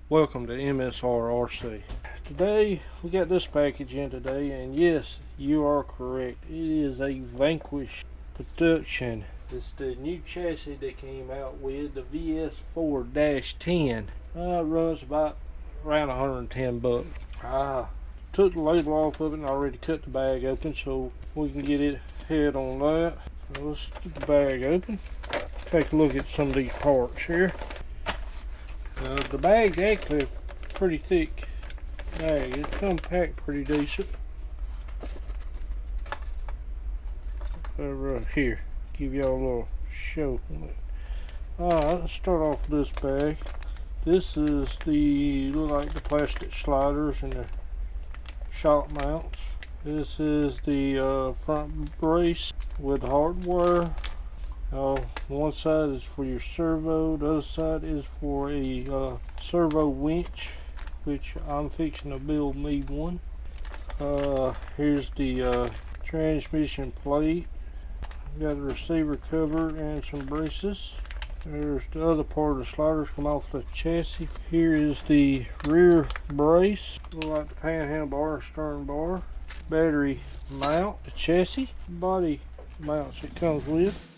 Welcome to MSRRC. Today we got this package in today, and yes, you are correct. It is a Vanquish production. It's the new chassis they came out with, the VS4-10. It runs about around 110 bucks. Took the label off of it and already cut the bag open so we can get it head on that. So let's get the bag open. Take a look at some of these parts here. The bag's actually a pretty thick bag. It's come packed pretty decent. Here, give y'all a little show. Alright, let's start off with this bag. This is look like the plastic sliders and the shock mounts. This is the front brace with hardware. One side is for your servo, the other side is for a servo winch, which I'm fixing to build me one. Here's the transmission plate. Got a receiver cover and some braces. There's the other part of the sliders come off the chassis. Here is the rear brace, look like the panhandle bar and stern bar. Battery mount, the chassis, body mounts it comes with.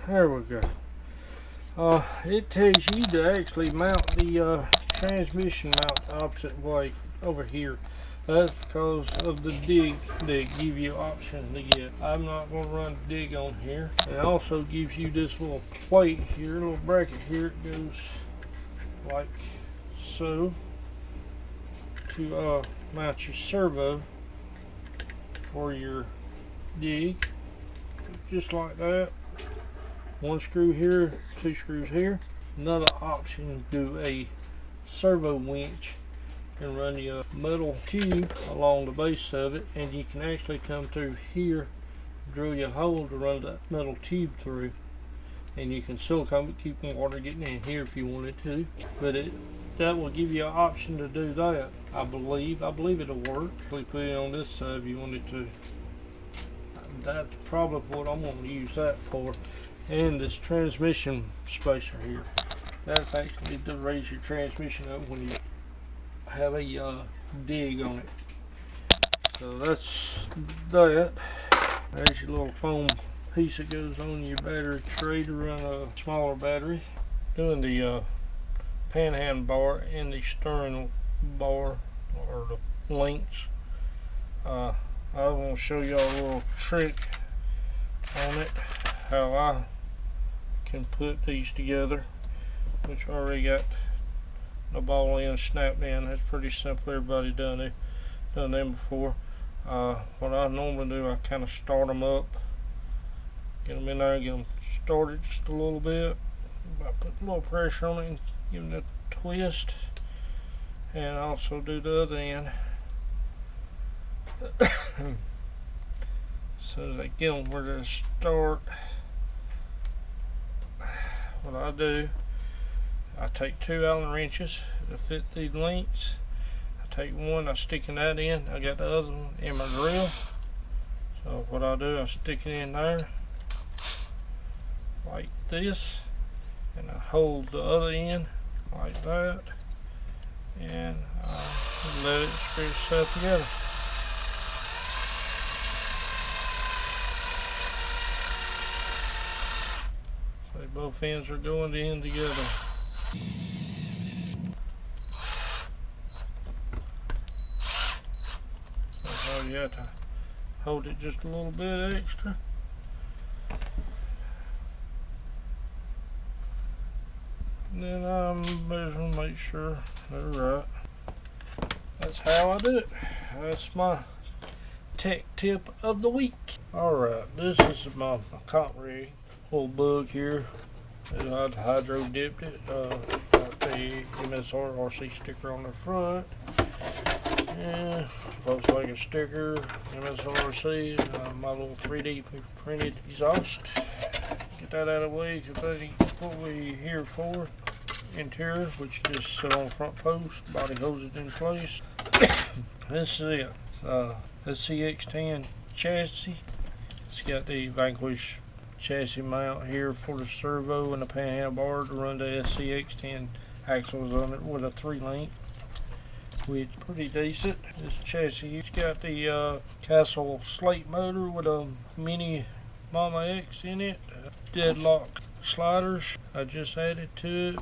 There we go. It tells you to actually mount the transmission mount the opposite way over here. That's because of the dig they give you option to get. I'm not going to run dig on here. It also gives you this little plate here, little bracket here. It goes like so to mount your servo for your dig, just like that. One screw here, two screws here. Another option, do a servo winch and run your metal tube along the base of it, and you can actually come through here, drill your hole to run that metal tube through, and you can still keep water getting in here if you wanted to, but that will give you an option to do that. I believe it'll work. We put it on this side if you wanted to. That's probably what I'm going to use that for. And this transmission spacer here, that's actually to raise your transmission up when you have a dig on it. So that's that. There's your little foam piece that goes on your battery tray to run a smaller battery. Doing the panhand bar and the stern bar, or the links. I want to show y'all a little trick on it, how I can put these together, which already got the ball end snapped in. That's pretty simple. Everybody done them before. What I normally do, I kind of start them up, get them in there, get them started just a little bit. I put a little pressure on it and give them a twist, and also do the other end. So as I get them where to start, what I do, I take 2 Allen wrenches to fit these links. I take one, I stick in that end. I got the other one in my drill. So what I do, I stick it in there like this, and I hold the other end like that, and I let it screw itself together. So both ends are going in together. So you have to hold it just a little bit extra. And then I measure and make sure they're right. That's how I do it. That's my tech tip of the week. Alright, this is my comp rig. Little bug here. I hydro dipped it. Got the MSR RC sticker on the front. And Volkswagen sticker, MSRC, my little 3D printed exhaust. Get that out of the way because that ain't what we're here for. Interior, which you just sit on the front post, body holds it in place. This is it. SCX10 chassis. It's got the Vanquish chassis mount here for the servo and the panhandle bar to run the SCX10 axles on it with a 3-link, which is pretty decent. This chassis, it's got the Castle slate motor with a mini Mama X in it. Deadlock sliders I just added to it.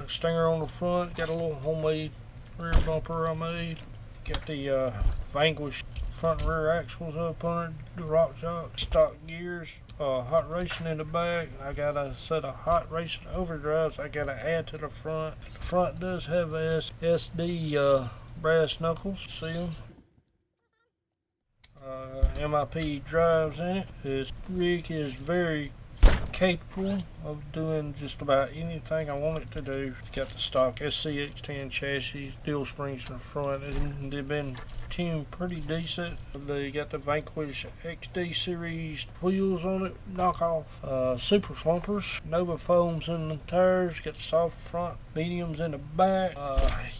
A stinger on the front. Got a little homemade rear bumper I made. Got the Vanquish front and rear axles up on it. The rock shock, stock gears. Hot racing in the back. I got a set of hot racing overdrives I gotta add to the front. The front does have a SD brass knuckles. See them? MIP drives in it. This rig is very capable of doing just about anything I want it to do. It's got the stock SCX10 chassis, steel springs in the front, and they've been tuned pretty decent. They got the Vanquish XD series wheels on it, knockoff super slumpers, Nova foams in the tires, got the soft front, mediums in the back.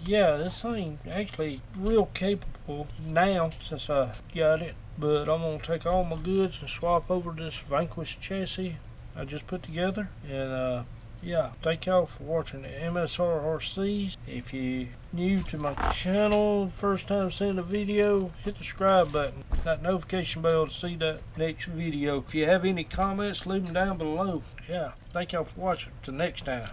Yeah, this thing actually real capable now since I got it, but I'm gonna take all my goods and swap over this Vanquish chassis I just put together, and yeah, thank y'all for watching the MSRRCs. If you're new to my channel, first time seeing the video, hit the subscribe button, that notification bell to see that next video. If you have any comments, leave them down below. Yeah, thank y'all for watching. Till next time.